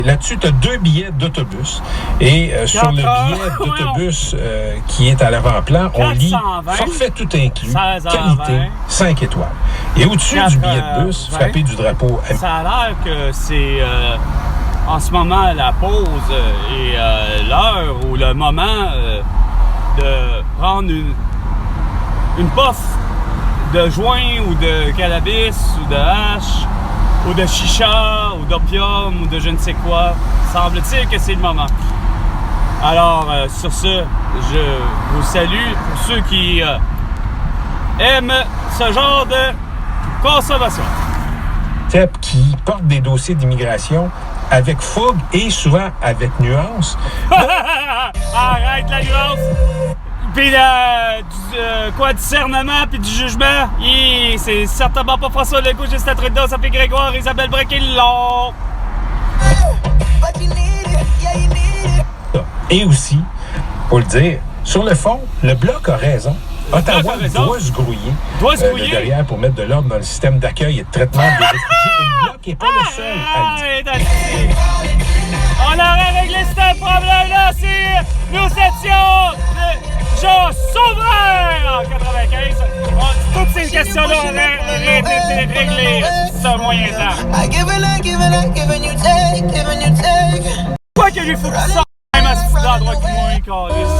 Là-dessus, tu as 2 billets d'autobus. Et sur le billet d'autobus qui est à l'avant-plan, on lit forfait tout inclus, qualité, 5 étoiles. Et au-dessus du billet de bus, frappé du drapeau. Ça a l'air que c'est en ce moment la pause et l'heure ou le moment de prendre une puff de joint ou de cannabis ou de hache ou de chicha ou d'opium ou de je ne sais quoi. Semble-t-il que c'est le moment. Alors, sur ce, je vous salue pour ceux qui aiment ce genre de consommation. TEP qui porte des dossiers d'immigration avec fougue et souvent avec nuance. Arrête la nuance! Puis du discernement puis du jugement, c'est certainement pas François Legault, Justin Trudeau, Sophie Grégoire, Isabelle Brun qui l'ont. Et aussi, pour le dire, sur le fond, le Bloc a raison. Ottawa doit se grouiller derrière pour mettre de l'ordre dans le système d'accueil et de traitement des réfugiés. Et le Bloc n'est pas le seul à le dire. On aurait réglé ce problème-là si nous étions des gens souverains en 95. Toutes ces questions-là auraient été réglées sur moyen temps. Quoi que lui faut qu'il sorte même à ce endroit que moi, câlisse.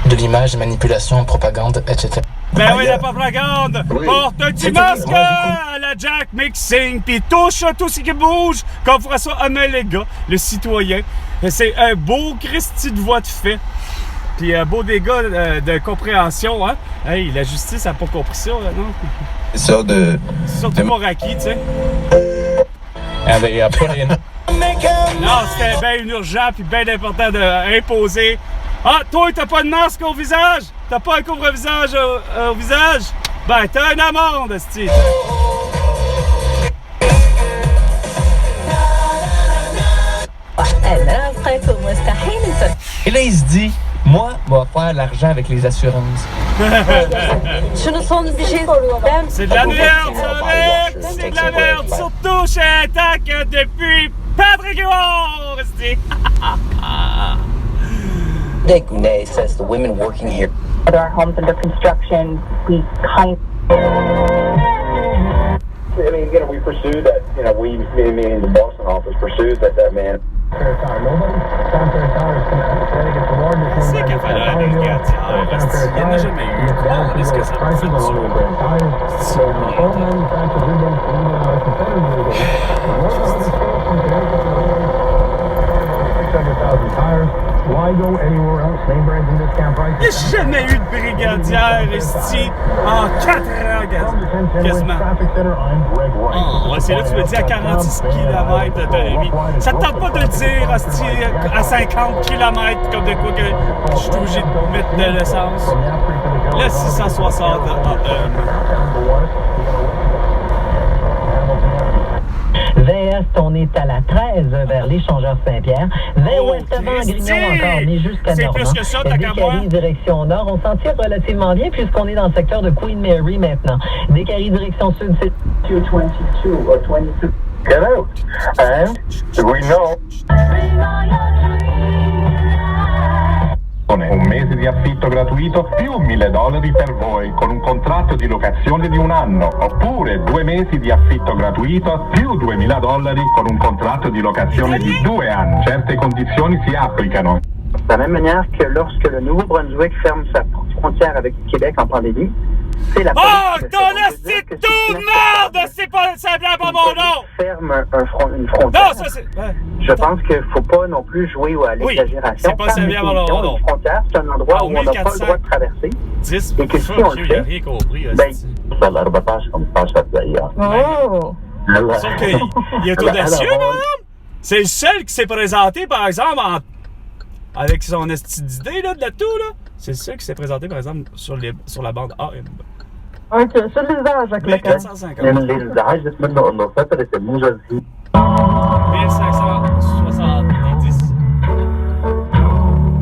De l'image, manipulation, propagande, etc. Ben oui, la propagande! Oui. Porte un petit masque à la Jack Mixing, puis touche tout ce qui bouge, comme François Améléga, le citoyen. C'est un beau Christy de voix de fait. Puis un beau dégât de compréhension, hein? Hey, la justice a pas compris ça, non? C'est ça de... Surtout pour acquis, tu sais. Non, c'était bien urgent puis bien important d'imposer. Ah, toi, t'as pas de masque au visage? T'as pas un couvre-visage au visage? Ben, t'as une amende, c'ti. Et là, il se dit, moi, on va faire l'argent avec les assurances. C'est de la merde, ça, mec! C'est de la merde, surtout chez Attack depuis Patrick Huard, c'ti. Nick Gounet says the women working here at our homes under construction, we kind I mean, you know, we pursued that. You know, we, meaning the Boston office, pursued that man. C'est qu'elle fait là, les gars, il y en a jamais eu. Oh, est-ce que ça me fait du Why go anywhere else? Name brands and discount prices. Il n'y a jamais eu de brigadière ici en 4 ans quasiment. Oh, c'est là que tu me dis à 46 km d'autonomie. Ça te tente pas de le dire à 50 km comme de quoi que je suis obligé de mettre de l'essence. Le 660 VS, on est à la 13 vers l'échangeur Saint-Pierre. Vers ouest-avant, Grignon encore, mais jusqu'à Normand. C'est plus que ça, t'as qu'à moi. Descaries, direction nord, on s'en tire relativement bien puisqu'on est dans le secteur de Queen Mary maintenant. Descaries, direction sud, c'est 222 or 22. Get out. And we know. Un mese di affitto gratuito più $1.000 per voi con un contratto di locazione di 1 anno, oppure 2 mesi di affitto gratuito più $2.000 con un contratto di locazione di 2 anni. Certe condizioni si applicano. De la même manière que lorsque le Nouveau-Brunswick ferme sa frontière avec le Québec en pandémie, c'est la police qui décide de tout merde! C'est pas simplement mon nom! Ferme une frontière. Non, ça c'est... Ouais. Je pense qu'il ne faut pas non plus jouer à l'exagération. C'est pas simplement mon nom. Une frontière, c'est un endroit où on n'a pas le droit de traverser. 10, et que si on le fait, rien compris. Oh! Sauf qu'il est audacieux, madame! C'est le seul qui s'est présenté, par exemple, avec son esti d'idée là, de la toux, là. C'est le seul qui s'est présenté, par exemple, sur la bande AM. OK, sur les âges avec le 450. 1570.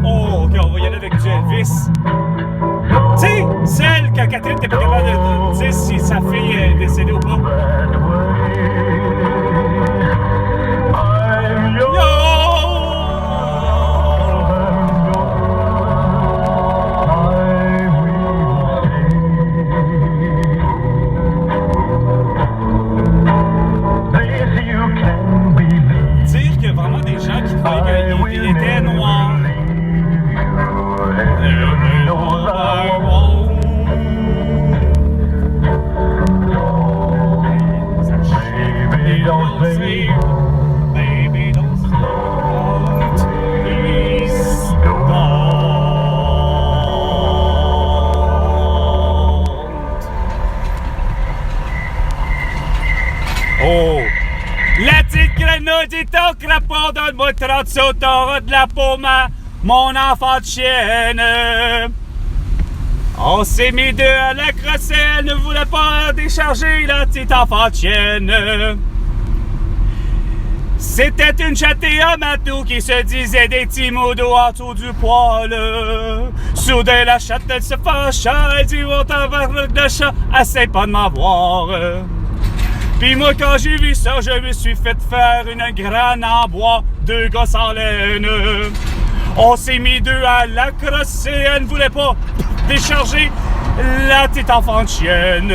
Oh, OK, on va y aller avec du Elvis. Tu sais, celle que Catherine n'était pas capable de dire si sa fille est décédée ou pas. Dire qu'il y a vraiment des gens qui croyaient qu'il était noir. Baby, don't start. Please don't. Oh! La petite grenouille dit au crapaud, donne-moi 30 sous, t'auras de la paume, mon enfant de chienne. On s'est mis deux à la crosse, elle ne voulait pas décharger la petite enfant de chienne. C'était une chatte et un matou qui se disaient des petits mots d'eau en dessous du poil. Soudain la chatte elle se fâcha, elle dit on t'en va le chat, essaie pas de m'avoir. Pis moi quand j'ai vu ça, je me suis fait faire une graine en bois, 2 gosses en laine. On s'est mis deux à la crosse et elle ne voulait pas décharger la petite enfant de chienne.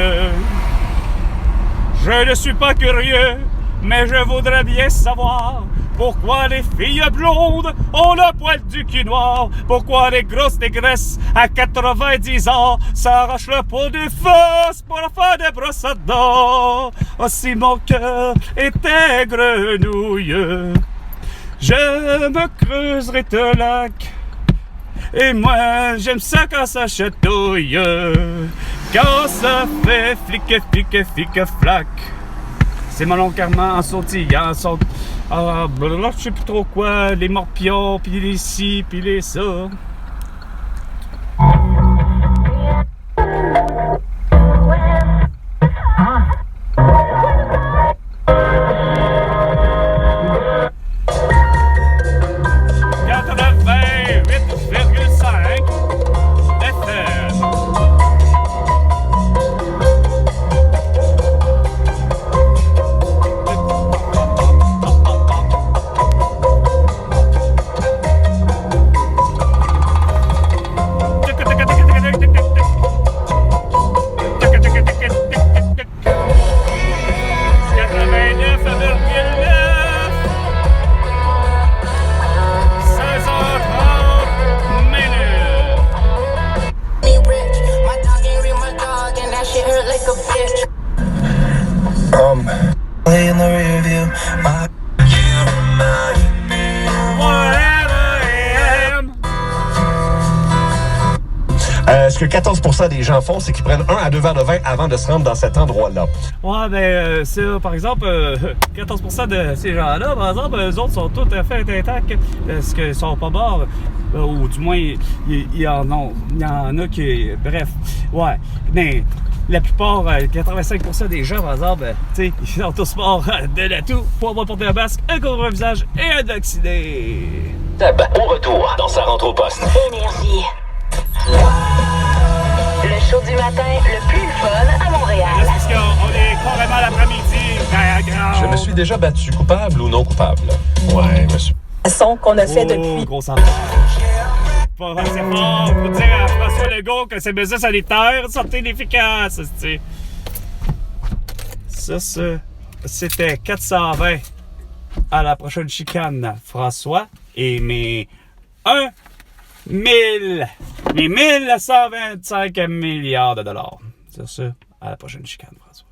Je ne suis pas curieux, mais je voudrais bien savoir pourquoi les filles blondes ont le poil du cul noir. Pourquoi les grosses négresses à 90 ans s'arrachent le pot des fesses pour faire des brosses à dents. Oh, si mon cœur était grenouille, je me creuserais un lac. Et moi, j'aime ça quand ça chatouille, quand ça fait flic, flic, flic, flac. C'est malheureusement en sautillant, là, je sais plus trop quoi, les morpions, puis les ci, puis les ça. que 14% des gens font, c'est qu'ils prennent 1 à 2 verres de vin avant de se rendre dans cet endroit-là. Ouais, ben, ça, par exemple, 14% de ces gens-là, par exemple, eux autres sont tout à fait intacts parce qu'ils sont pas morts. Ou du moins, il y en a qui... Bref, ouais. Mais la plupart, 85% des gens, par exemple, tu sais, ils sont tous morts de l'atout pour avoir porté un masque, un couvre-visage et un vacciné. Au retour dans Sa rentre au poste. Énergie. Le show du matin le plus fun à Montréal. Là, c'est parce qu'on est carrément l'après-midi. Je me suis déjà battu, coupable ou non coupable? Ouais, monsieur. Son qu'on a fait depuis. Gros enfant. Pas assez fort pour dire à François Legault que ces mesures sanitaires sont inefficaces. Ça, c'était 420 à la prochaine chicane, François. Et mes 1125 milliards de dollars. C'est ça, à la prochaine chicane, François.